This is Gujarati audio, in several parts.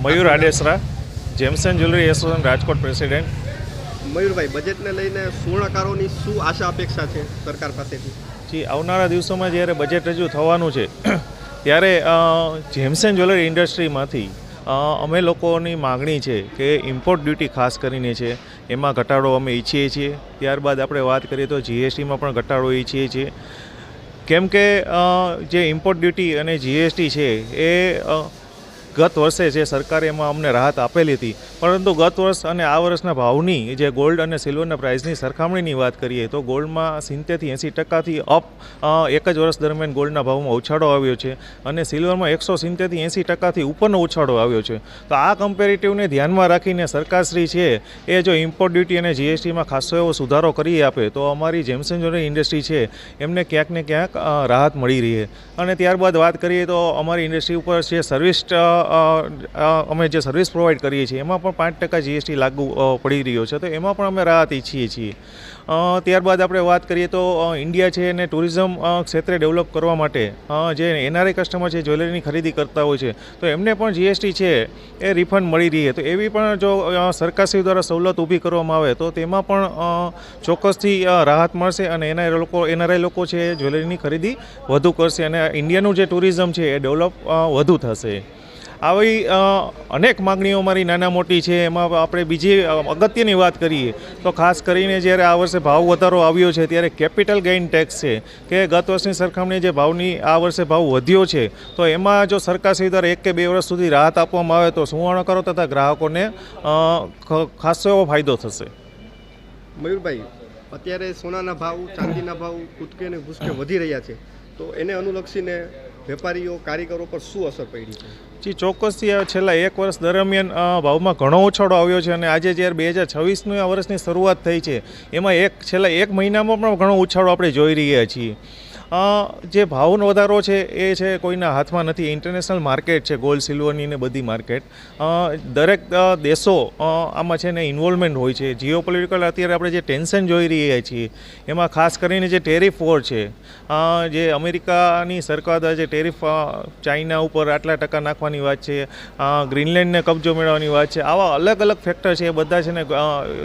મયુર Adesara, gems and jewellery association Rajkot president. Mayurbhai, બજેટને લઈને સુવર્ણકારોની શું આશા અપેક્ષા છે સરકાર પાસેથી? જી, આવનારા દિવસોમાં જ્યારે બજેટ રજૂ થવાનું છે ત્યારે જેમ્સન જ્વેલરી ઇન્ડસ્ટ્રીમાંથી અમે લોકોની માગણી છે કે ઇમ્પોર્ટ ડ્યુટી ખાસ કરીને છે એમાં ઘટાડો અમે ઈચ્છીએ છીએ. ત્યારબાદ આપણે વાત કરીએ તો જીએસટીમાં પણ ઘટાડો ઈચ્છીએ છીએ, કેમ કે જે ઇમ્પોર્ટ ડ્યુટી અને જીએસટી છે એ ગત વર્ષે જે સરકારે એમાં અમને રાહત આપેલી હતી, પરંતુ ગત વર્ષ અને આ વર્ષના ભાવની જે ગોલ્ડ અને સિલ્વરના પ્રાઇસની સરખામણીની વાત કરીએ તો ગોલ્ડમાં 70-80% અપ એક જ વર્ષ દરમિયાન ગોલ્ડના ભાવમાં ઉછાળો આવ્યો છે અને સિલ્વરમાં 170-80% ઉપરનો ઉછાળો આવ્યો છે. તો આ કમ્પેરેટિવને ધ્યાનમાં રાખીને સરકારશ્રી છે એ જો ઇમ્પોર્ટ ડ્યુટી અને જીએસટીમાં ખાસો એવો સુધારો કરી આપે તો અમારી જેમ્સન જ્વેલરી ઇન્ડસ્ટ્રી છે એમને ક્યાંક ને ક્યાંક રાહત મળી રહે. અને ત્યારબાદ વાત કરીએ તો અમારી ઇન્ડસ્ટ્રી ઉપર જે સર્વિસ અમે જે સર્વિસ પ્રોવાઈડ કરીએ છીએ એમાં પણ 5% જીએસટી લાગુ પડી રહ્યો છે, તો એમાં પણ અમે રાહત ઈચ્છીએ છીએ. ત્યારબાદ આપણે વાત કરીએ તો ઇન્ડિયા છે એને ટુરિઝમ ક્ષેત્રે ડેવલપ કરવા માટે જે એનઆરઆઈ કસ્ટમર છે જ્વેલરીની ખરીદી કરતા હોય છે તો એમને પણ જીએસટી છે એ રિફંડ મળી રહે. તો એવી પણ જો સરકારશ્રી દ્વારા સવલત ઊભી કરવામાં આવે તો તેમાં પણ ચોક્કસથી રાહત મળશે અને એનઆરઆઈ લોકો છે એ જ્વેલરીની ખરીદી વધુ કરશે અને ઇન્ડિયાનું જે ટુરિઝમ છે એ ડેવલપ વધુ થશે. આવી અનેક માગણીઓ મારી નાના મોટી છે. એમાં આપણે બીજી અગત્યની વાત કરીએ તો ખાસ કરીને જ્યારે આ વર્ષે ભાવ વધારો આવ્યો છે ત્યારે કેપિટલ ગેઇન ટેક્સ છે કે ગત વર્ષની સરખામણીએ જે ભાવની આ વર્ષે ભાવ વધ્યો છે તો એમાં જો સરકારશ્રી દ્વારા 1 કે 2 વર્ષ સુધી રાહત આપવામાં આવે તો સુવર્ણકારો તથા ગ્રાહકોને ખાસો એવો ફાયદો થશે. મયુરભાઈ, અત્યારે સોનાના ભાવ, ચાંદીના ભાવ કૂદકે અને ભૂસકે વધી રહ્યા છે, તો એને અનુલક્ષીને વેપારીઓ, કારીગરો પર શું અસર પડી છે? જી, ચોક્કસથી છેલ્લા 1 વર્ષ દરમિયાન ભાવમાં ઘણો ઉછાળો આવ્યો છે અને આજે જ્યારે 2026નું આ વર્ષની શરૂઆત થઈ છે એમાં છેલ્લા 1 મહિનામાં પણ ઘણો ઉછાળો આપણે જોઈ રહ્યા છીએ. જે ભાવનો વધારો છે એ છે કોઈના હાથમાં નથી. ઇન્ટરનેશનલ માર્કેટ છે ગોલ્ડ સિલ્વરની ને બધી માર્કેટ, દરેક દેશો આમાં છે ને ઇન્વોલ્વમેન્ટ હોય છે. જીઓપોલિટિકલ અત્યારે આપણે જે ટેન્શન જોઈ રહ્યા છીએ એમાં ખાસ કરીને જે ટેરિફ વોર છે, જે અમેરિકાની સરકાર દ્વારા જે ટેરિફ ચાઇના ઉપર આટલા ટકા નાખવાની વાત છે, ગ્રીનલેન્ડને કબજો મેળવવાની વાત છે, આવા અલગ અલગ ફેક્ટર છે એ બધા છે ને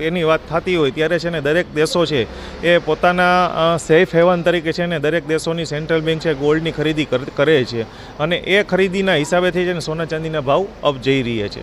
એની વાત થતી હોય ત્યારે છે ને દરેક દેશો છે એ પોતાના સેફ હેવન તરીકે છે ને દરેક દેશોની સેન્ટ્રલ બેંક છે ગોલ્ડની ખરીદી કરે છે અને એ ખરીદીના હિસાબેથી છે ને સોના ચાંદીના ભાવ અપ જઈ રહ્યા છે.